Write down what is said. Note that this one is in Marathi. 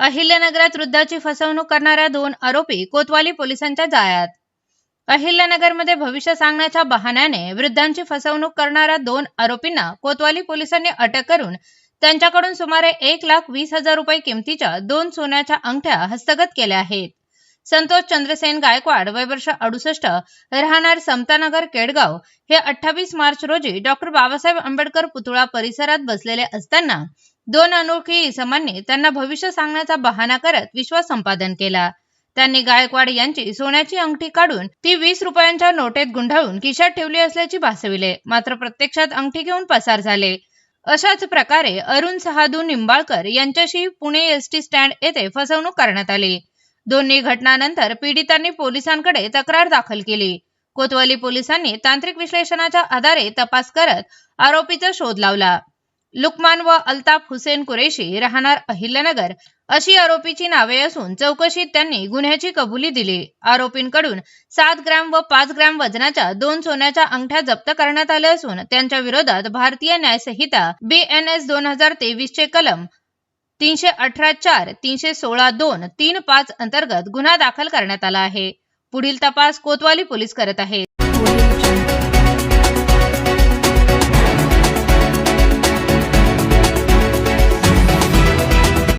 अहिल्यानगरात वृद्धाची फसवणूक करणाऱ्या 2 आरोपी कोतवाली पोलिसांच्या जाळ्यात. अहिल्यानगरमध्ये भविष्य सांगण्याच्या बहाण्याने वृद्धांची फसवणूक करणाऱ्या 2 आरोपींना कोतवाली पोलिसांनी अटक करून त्यांच्याकडून सुमारे 1,20,000 रुपये किमतीच्या 2 सोन्याच्या अंगठ्या हस्तगत केल्या आहेत. संतोष चंद्रसेन गायकवाड, वय वर्ष 68, राहणार समतानगर, केडगाव, हे 28 मार्च रोजी डॉक्टर बाबासाहेब आंबेडकर पुतळा परिसरात बसलेले असताना 2 अनोळखी इसमांनी त्यांना भविष्य सांगण्याचा बहाणा करत विश्वास संपादन केला. त्यांनी गायकवाड यांची सोन्याची अंगठी काढून ती 20 रुपयांच्या नोटेत गुंडाळून खिशात ठेवली असल्याचे भासविले, मात्र प्रत्यक्षात अंगठी घेऊन पसार झाले. अशाच प्रकारे अरुण सहादू निंबाळकर यांच्याशी पुणे एसटी स्टँड येथे फसवणूक करण्यात आली. दोन्ही घटनांनंतर पीडितांनी पोलिसांकडे तक्रार दाखल केली. कोतवाली पोलिसांनी तांत्रिक विश्लेषणाच्या आधारे तपास करत आरोपीचा शोध लावला. लुकमान व अल्ताफ हुसेन कुरेशी, राहणार अहिल्यानगर, अशी आरोपीची नावे असून चौकशीत त्यांनी गुन्ह्याची कबुली दिली. आरोपींकडून 7 ग्रॅम व 5 ग्रॅम वजनाच्या 2 सोन्याच्या अंगठ्या जप्त करण्यात आल्या असून त्यांच्या विरोधात भारतीय न्याय संहिता BNS 2023 चे कलम 318(4), 316(2), 3(5) अंतर्गत गुन्हा दाखल करण्यात आला आहे. पुढील तपास कोतवाली पोलीस करत आहेत.